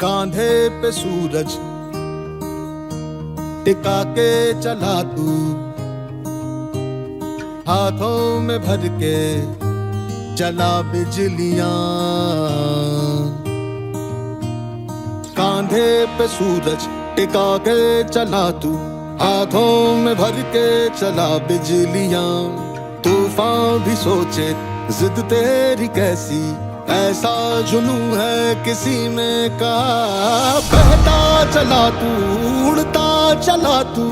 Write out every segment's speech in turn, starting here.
कांधे पे सूरज टिका के चला तू, हाथों में भर के चला बिजलियां। कांधे पे सूरज टिका के चला तू, हाथों में भर के चला बिजलियां। तूफान भी सोचे जिद तेरी कैसी, ऐसा जुनू है किसी में का। बहता चला तू, उड़ता चला तू,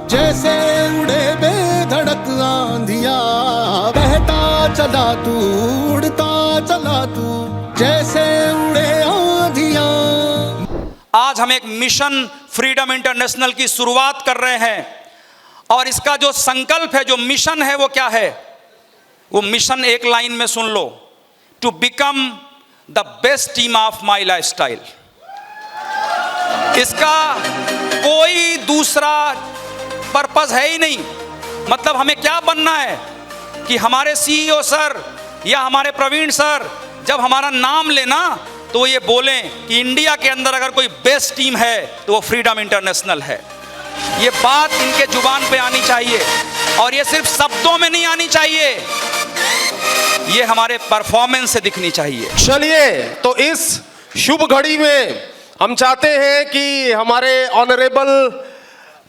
जैसे उड़े बेधड़क आंधियां। बहता चला तू, उड़ता चला तू, जैसे उड़े आंधियां। आज हम एक मिशन फ्रीडम इंटरनेशनल की शुरुआत कर रहे हैं और इसका जो संकल्प है, जो मिशन है, वो क्या है? वो मिशन एक लाइन में सुन लो, to become the best team of my life style. इसका कोई दूसरा पर्पस है ही नहीं। मतलब हमें क्या बनना है कि हमारे सीईओ सर या हमारे प्रवीण सर जब हमारा नाम लेना तो ये बोलें कि इंडिया के अंदर अगर कोई बेस्ट टीम है तो वो फ्रीडम इंटरनेशनल है। ये बात इनके जुबान पे आनी चाहिए और ये सिर्फ शब्दों में नहीं आनी चाहिए, ये हमारे परफॉर्मेंस से दिखनी चाहिए। चलिए, तो इस शुभ घड़ी में हम चाहते हैं कि हमारे honourable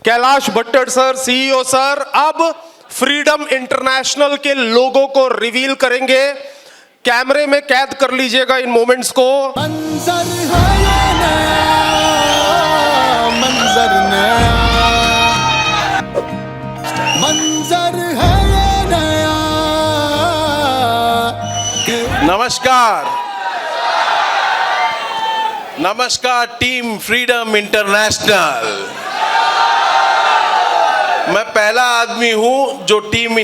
Kailash Bhattad sir, CEO sir, अब फ्रीडम इंटरनेशनल के लोगो को रिवील करेंगे। कैमरे में कैद कर लीजिएगा इन मोमेंट्स को। मंजर है ये नया, मंजर नया, मंजर है ये नया। नमस्कार, नमस्कार टीम फ्रीडम इंटरनेशनल। मैं पहला आदमी हूं जो टीम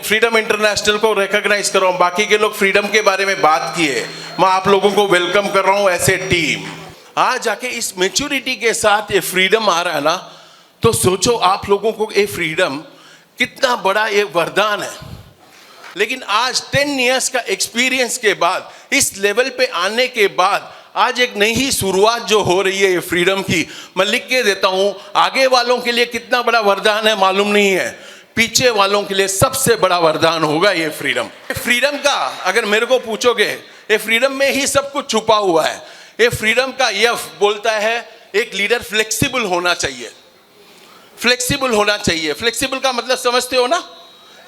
फ्रीडम इंटरनेशनल को रिकॉग्नाइज कर रहा हूं। बाकी के लोग फ्रीडम के बारे में बात किए, मैं आप लोगों को वेलकम कर रहा हूं एसे टीम। आज जाके इस मैच्योरिटी के साथ ये फ्रीडम आ रहा है ना, तो सोचो आप लोगों को ये फ्रीडम कितना बड़ा ये वरदान है। लेकिन आज 10 इयर्स का एक्सपीरियंस के बाद, इस लेवल पे आने के बाद, आज एक नई शुरुआत जो हो रही है ये फ्रीडम की, मैं लिख के देता हूं। आगे वालों के लिए कितना बड़ा वरदान है मालूम नहीं है, पीछे वालों के लिए सबसे बड़ा वरदान होगा ये फ्रीडम। फ्रीडम का अगर मेरे को पूछोगे, ये फ्रीडम में ही सब कुछ छुपा हुआ है। ये फ्रीडम का यफ बोलता है एक लीडर फ्लेक्सिबल होना चाहिए। फ्लेक्सिबल होना चाहिए, फ्लेक्सिबल का मतलब समझते हो ना?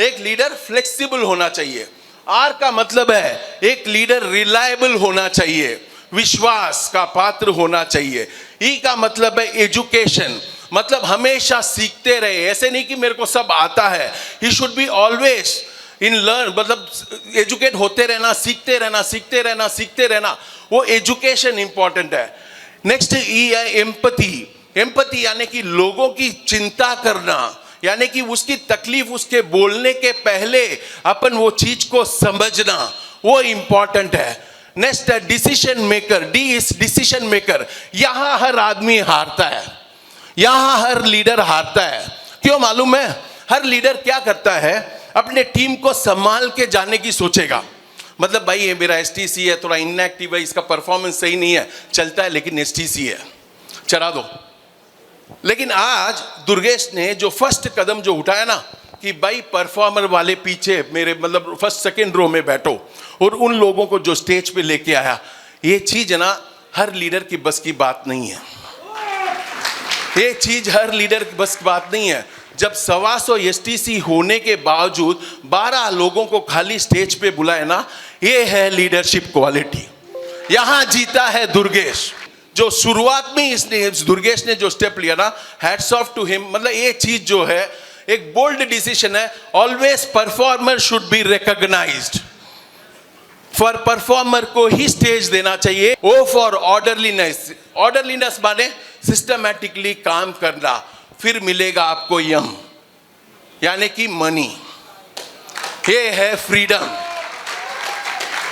एक लीडर फ्लेक्सिबल होना चाहिए। आर का मतलब है एक लीडर रिलायबल होना चाहिए, विश्वास का पात्र होना चाहिए। ई का मतलब है एजुकेशन, मतलब हमेशा सीखते रहे। ऐसे नहीं कि मेरे को सब आता है, he should be always in learn, मतलब एजुकेट होते रहना, सीखते रहना, सीखते रहना, सीखते रहना। वो एजुकेशन इंपॉर्टेंट है। नेक्स्ट ई है एम्पैथी। एम्पैथी यानी कि लोगों की चिंता करना, यानी कि उसकी तकलीफ उसके बोलने के पहले अपन वो चीज को समझना, वो इंपॉर्टेंट है। नेक्स्ट है decision maker. D is decision maker. यहां हर आदमी हारता है, यहां हर लीडर हारता है। क्यों मालूम है? हर लीडर क्या करता है, अपने टीम को संभाल के जाने की सोचेगा। मतलब भाई ये मेरा एसटीसी है, थोड़ा इनएक्टिव है, इसका परफॉर्मेंस सही नहीं है, चलता है लेकिन एसटीसी है, चला दो। लेकिन आज दुर्गेश ने जो फर्स्ट कदम जो उठाया ना कि भाई परफॉर्मर वाले पीछे मेरे, मतलब फर्स्ट सेकंड रो में बैठो, और उन लोगों को जो स्टेज पे लेके आया, ये चीज ना हर लीडर की बस की बात नहीं है। ये चीज हर लीडर की बस की बात नहीं है। जब 125 एसटीसी होने के बावजूद 12 लोगों को खाली स्टेज पे बुलाए ना, ये है लीडरशिप क्वालिटी। यहां जीता है दुर्गेश। जो शुरुआत में इसने दुर्गेश ने जो स्टेप लिया ना, हैट्स ऑफ टू हिम। मतलब ये चीज जो है एक बोल्ड डिसीजन है। Always performer should be recognised. For performer को ही स्टेज देना चाहिए। O for orderliness. ऑर्डरलीनेस माने सिस्टमैटिकली काम करना, फिर मिलेगा आपको यम, यानी कि मनी। ये है फ्रीडम।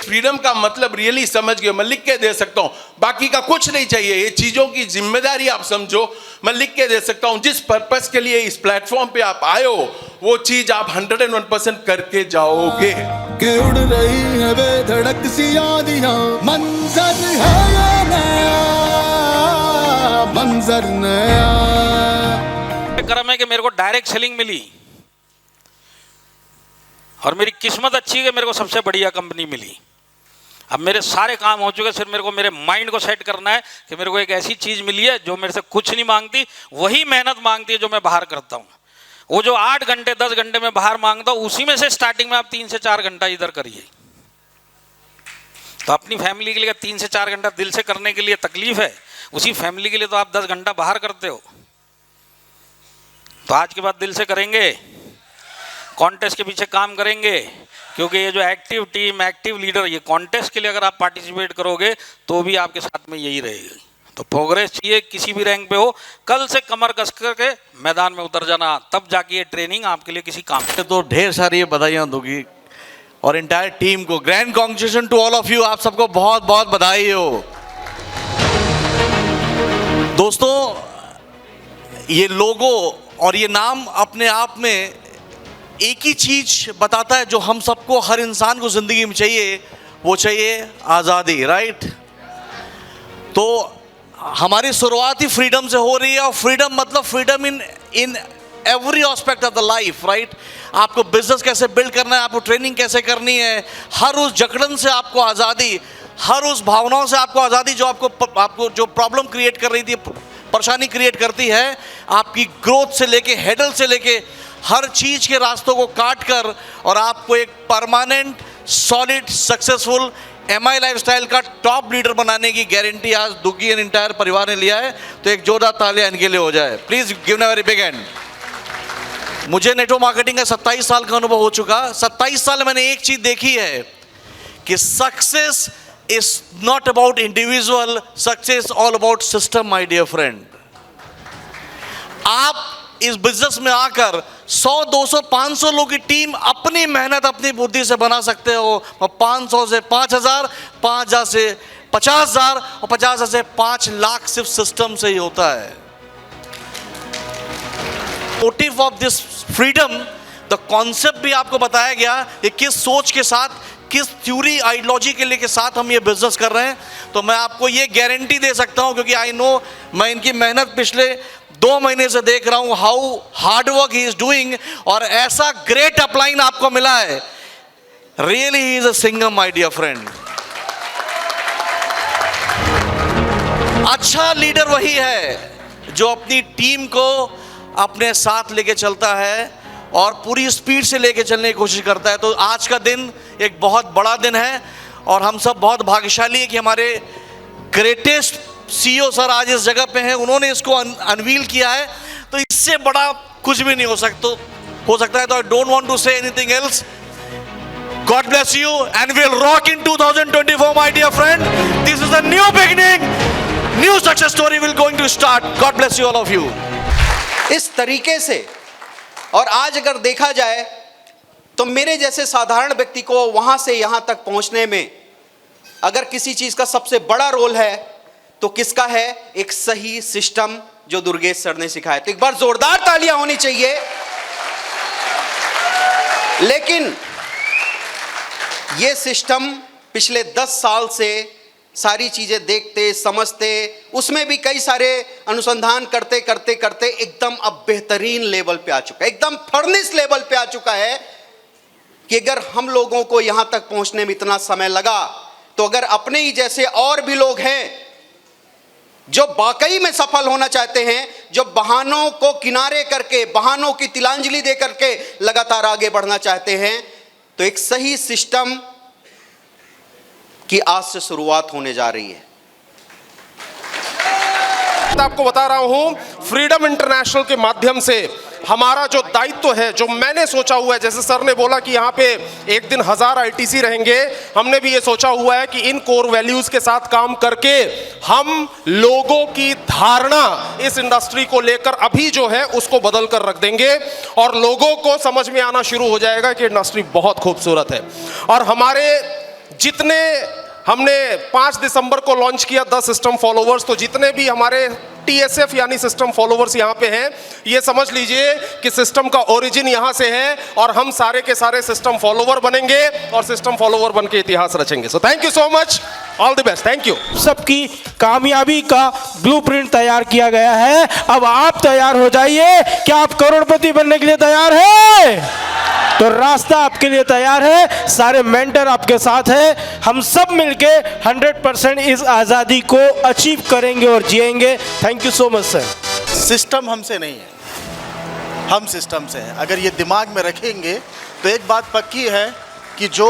फ्रीडम का मतलब रियली समझ गए, मैं लिख के दे सकता हूं, बाकी का कुछ नहीं चाहिए। ये चीजों की जिम्मेदारी आप समझो, मैं लिख के दे सकता हूं। जिस पर्पस के लिए इस प्लेटफॉर्म पे आप आए हो, वो चीज आप 101% करके जाओगे। कि उड़ रही है बेधड़क सी यादियां, मंजर है ये नया। मंजर नया। क्रम है कि मेरे को डायरेक्ट सेलिंग मिली और मेरी किस्मत अच्छी है कि मेरे को सबसे बढ़िया कंपनी मिली। अब मेरे सारे काम हो चुके, सिर्फ मेरे को मेरे माइंड को सेट करना है कि मेरे को एक ऐसी चीज मिली है जो मेरे से कुछ नहीं मांगती, वही मेहनत मांगती है जो मैं बाहर करता हूँ। वो जो 8 घंटे 10 घंटे में बाहर मांगता हूँ, उसी में से स्टार्टिंग में आप 3 से 4 घंटा इधर करिए। तो अपनी फैमिली के लिए 3 से 4 घंटा दिल से करने के लिए तकलीफ है, उसी फैमिली के लिए तो आप 10 घंटा बाहर करते हो। तो आज के बाद दिल से करेंगे, कॉन्टेस्ट के पीछे काम करेंगे, क्योंकि ये जो एक्टिव टीम, एक्टिव लीडर, ये कॉन्टेस्ट के लिए अगर आप पार्टिसिपेट करोगे तो भी आपके साथ में यही रहेगी। तो प्रोग्रेस चाहिए, किसी भी रैंक पे हो, कल से कमर कस करके मैदान में उतर जाना, तब जाके ये ट्रेनिंग आपके लिए किसी काम की। तो ढेर सारी बधाइयाँ दूंगी और इंटायर टीम को। Grand congratulation to all of you, आप सबको बहुत बहुत बधाई हो। दोस्तों, ये लोगो और ये नाम अपने आप में एक ही चीज बताता है जो हम सबको, हर इंसान को जिंदगी में चाहिए, वो चाहिए आज़ादी, राइट। तो हमारी शुरुआत ही फ्रीडम से हो रही है, और फ्रीडम मतलब freedom in every aspect of the life, right. आपको बिजनेस कैसे बिल्ड करना है, आपको ट्रेनिंग कैसे करनी है, हर उस जकड़न से आपको आज़ादी, हर उस भावनाओं से आपको आज़ादी जो आपको जो प्रॉब्लम क्रिएट कर रही थी, परेशानी क्रिएट करती है, आपकी ग्रोथ से लेके, हेडल से लेके, हर चीज के रास्तों को काट कर और आपको एक permanent solid successful MI lifestyle का टॉप लीडर बनाने की गारंटी आज दुग्गी एंड इंटायर परिवार ने लिया है। तो एक जोरदार तालियां इनके लिए हो जाए, please give a very big hand. मुझे नेटवर्क मार्केटिंग का 27 साल का अनुभव हो चुका। 27 साल में मैंने एक चीज देखी है कि success is not about individual, success all about system, my dear friend. आप इस बिजनेस में आकर 100, 200, 500 लोगों की टीम अपनी मेहनत, अपनी बुद्धि से बना सकते हो। 500 से 5000, 5000 से 50,000 और 50,000 से 5 लाख सिर्फ सिस्टम से ही होता है। Motive of this freedom, the concept भी आपको बताया गया कि किस सोच के साथ, किस थ्योरी आइडियोलॉजी के लिए के साथ हम ये बिजनेस कर रहे हैं। तो मैं आपको ये गारंटी दे सकता हूं, क्योंकि आई नो, मैं इनकी मेहनत पिछले 2 महीने से देख रहा हूं, how hard work he is doing, और ऐसा ग्रेट अपलाइन आपको मिला है। Really he is a Singham, my dear friend. अच्छा लीडर वही है जो अपनी टीम को अपने साथ लेके चलता है और पूरी स्पीड से लेके चलने की कोशिश करता है। तो आज का दिन एक बहुत बड़ा दिन है और हम सब बहुत भाग्यशाली हैं कि हमारे ग्रेटेस्ट CEO सर आज इस जगह पे हैं, उन्होंने इसको अनवील किया है। तो इससे बड़ा कुछ भी नहीं हो सकता है। तो I don't want to say anything else. God bless you and we'll rock in 2024, my dear friend. This is a new beginning, new success story will going to start. God bless you all of you. इस तरीके से, और आज अगर देखा जाए तो मेरे जैसे साधारण व्यक्ति को वहां से यहां तक पहुंचने में अगर किसी चीज का सबसे बड़ा रोल है तो किसका है? एक सही सिस्टम जो दुर्गेश सर ने सिखाया। तो एक बार जोरदार तालियां होनी चाहिए। लेकिन ये सिस्टम पिछले 10 साल से सारी चीजें देखते समझते, उसमें भी कई सारे अनुसंधान करते करते करते एकदम अब बेहतरीन लेवल पे आ चुका है, एकदम फर्निश लेवल पे आ चुका है कि अगर हम लोगों को यहां तक पहुंचने में इतना समय लगा, तो अगर अपने ही जैसे और भी लोग हैं जो वाकई में सफल होना चाहते हैं, जो बहानों को किनारे करके, बहानों की तिलांजलि दे करके लगातार आगे बढ़ना चाहते हैं, तो एक सही सिस्टम की आज से शुरुआत होने जा रही है। आपको बता रहा हूं, फ्रीडम इंटरनेशनल के माध्यम से हमारा जो दायित्व है, जो मैंने सोचा हुआ है, जैसे सर ने बोला कि यहाँ पे एक दिन 1000 ITC रहेंगे, हमने भी ये सोचा हुआ है कि इन कोर वैल्यूज के साथ काम करके हम लोगों की धारणा इस इंडस्ट्री को लेकर अभी जो है उसको बदल कर रख देंगे और लोगों को समझ में आना शुरू हो जाएगा कि इंडस्ट्री बहुत खूबसूरत है। और हमारे जितने, हमने 5 दिसंबर को लॉन्च किया 10 सिस्टम फॉलोवर्स, तो जितने भी हमारे TSF यानी सिस्टम फॉलोवर्स यहाँ पे हैं, ये समझ लीजिए कि सिस्टम का ओरिजिन यहाँ से है और हम सारे के सारे सिस्टम फॉलोवर बनेंगे और सिस्टम फॉलोवर बन के इतिहास रचेंगे। So thank you so much. All the best, thank you. सबकी कामयाबी का ब्लूप्रिंट तैयार किया गया है। अब आप तैयार हो जाइए। क्या आप करोड़पति बनने के लिए तैयार हैं? तो रास्ता आपके लिए तैयार है, सारे मेंटर आपके साथ हैं। हम सब मिलके 100% इस आज़ादी को अचीव करेंगे और जिएंगे। Thank you so much sir. System हमसे नहीं है, हम सिस्टम से हैं। अगर ये दिमाग में रखेंगे तो एक बात पक्की है कि जो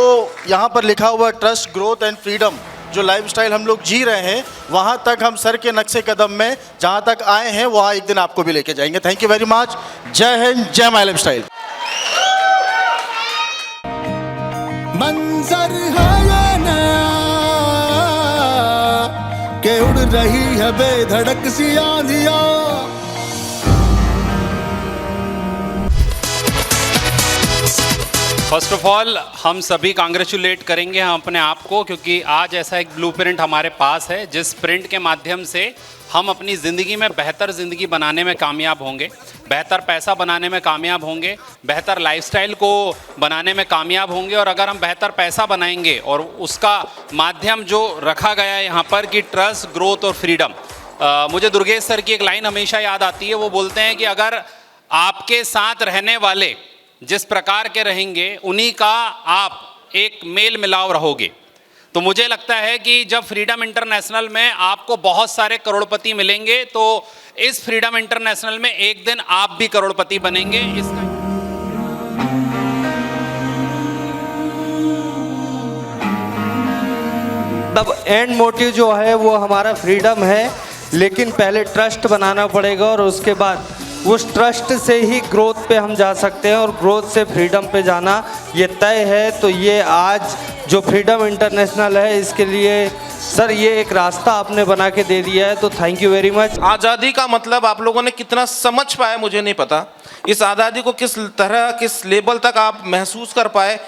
यहाँ पर लिखा हुआ ट्रस्ट, ग्रोथ एंड फ्रीडम, जो लाइफस्टाइल हम लोग जी रहे हैं, वहाँ तक हम सर के नक्शे कदम में जहाँ तक आए हैं वहाँ एक दिन आपको भी लेके जाएंगे। Thank you very much. जय हिंद, जय माय लाइफस्टाइल। मंजर है ये नया के उड़ रही है बेधड़क सी आंधियां। फर्स्ट ऑफ ऑल हम सभी कांग्रेचुलेट करेंगे हम अपने आप को, क्योंकि आज ऐसा एक ब्लूप्रिंट हमारे पास है जिस प्रिंट के माध्यम से हम अपनी ज़िंदगी में बेहतर ज़िंदगी बनाने में कामयाब होंगे, बेहतर पैसा बनाने में कामयाब होंगे, बेहतर लाइफस्टाइल को बनाने में कामयाब होंगे। और अगर हम बेहतर पैसा बनाएंगे और उसका माध्यम जो रखा गया है यहाँ पर कि ट्रस्ट, ग्रोथ और फ्रीडम, मुझे दुर्गेश सर की एक लाइन हमेशा याद आती है। वो बोलते हैं कि अगर आपके साथ रहने वाले जिस प्रकार के रहेंगे उन्हीं का आप एक मेल मिलाव रहोगे। तो मुझे लगता है कि जब फ्रीडम इंटरनेशनल में आपको बहुत सारे करोड़पति मिलेंगे तो इस फ्रीडम इंटरनेशनल में एक दिन आप भी करोड़पति बनेंगे। इसका तब एंड मोटिव जो है वो हमारा फ्रीडम है, लेकिन पहले ट्रस्ट बनाना पड़ेगा और उसके बाद उस ट्रस्ट से ही ग्रोथ पे हम जा सकते हैं और ग्रोथ से फ्रीडम पे जाना ये तय है। तो ये आज जो फ्रीडम इंटरनेशनल है इसके लिए सर ये एक रास्ता आपने बना के दे दिया है, तो थैंक यू वेरी मच। आज़ादी का मतलब आप लोगों ने कितना समझ पाए मुझे नहीं पता, इस आज़ादी को किस तरह, किस लेवल तक आप महसूस कर पाए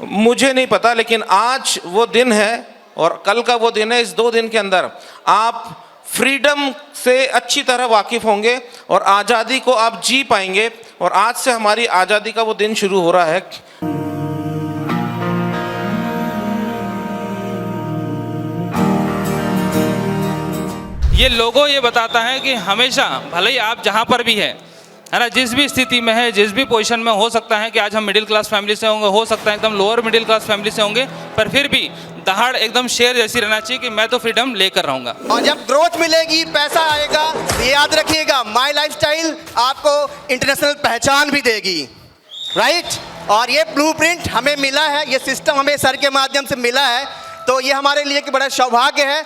मुझे नहीं पता, लेकिन आज वो दिन है और कल का वो दिन है। इस 2 दिन के अंदर आप फ्रीडम से अच्छी तरह वाकिफ़ होंगे और आज़ादी को आप जी पाएंगे। और आज से हमारी आज़ादी का वो दिन शुरू हो रहा है। ये लोगो ये बताता है कि हमेशा भले ही आप जहाँ पर भी है ना, जिस भी स्थिति में है, जिस भी पोजीशन में, हो सकता है कि आज हम मिडिल क्लास फैमिली से होंगे, हो सकता है एकदम लोअर मिडिल क्लास फैमिली से होंगे, पर फिर भी दहाड़ एकदम शेर जैसी रहना चाहिए कि मैं तो फ्रीडम लेकर रहूँगा। और जब ग्रोथ मिलेगी, पैसा आएगा, ये याद रखिएगा, माय लाइफस्टाइल आपको इंटरनेशनल पहचान भी देगी, राइट। और ये ब्लूप्रिंट हमें मिला है, ये सिस्टम हमें सर के माध्यम से मिला है, तो ये हमारे लिए एक बड़ा सौभाग्य है।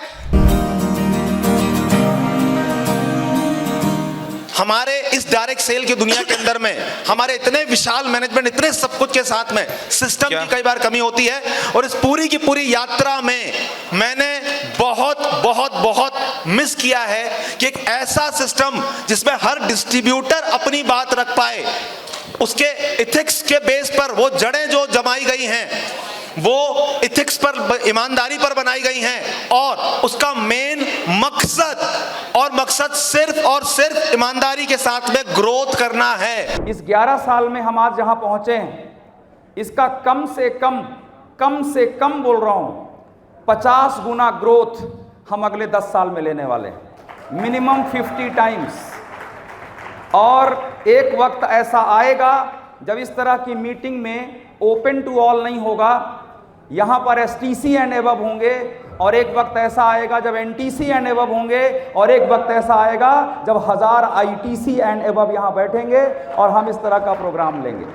हमारे इस डायरेक्ट सेल की दुनिया के अंदर में हमारे इतने विशाल मैनेजमेंट, इतने सब कुछ के साथ में सिस्टम की कई बार कमी होती है। और इस पूरी की पूरी यात्रा में मैंने बहुत बहुत बहुत मिस किया है कि एक ऐसा सिस्टम जिसमें हर डिस्ट्रीब्यूटर अपनी बात रख पाए, उसके इथिक्स के बेस पर वो जड़ें जो जमाई गई हैं वो इथिक्स पर, ईमानदारी पर बनाई गई हैं, और उसका मेन मकसद सिर्फ और सिर्फ ईमानदारी के साथ में ग्रोथ करना है। इस 11 साल में हम आज जहां पहुंचे हैं, इसका कम से कम बोल रहा हूं 50 गुना ग्रोथ हम अगले 10 साल में लेने वाले हैं, मिनिमम 50 टाइम्स। और एक वक्त ऐसा आएगा जब इस तरह की मीटिंग में ओपन टू ऑल नहीं होगा, यहां पर STC एंड एबव होंगे, और एक वक्त ऐसा आएगा जब NTC एंड एबव होंगे, और एक वक्त ऐसा आएगा जब 1000 ITC एंड एबव यहां बैठेंगे और हम इस तरह का प्रोग्राम लेंगे।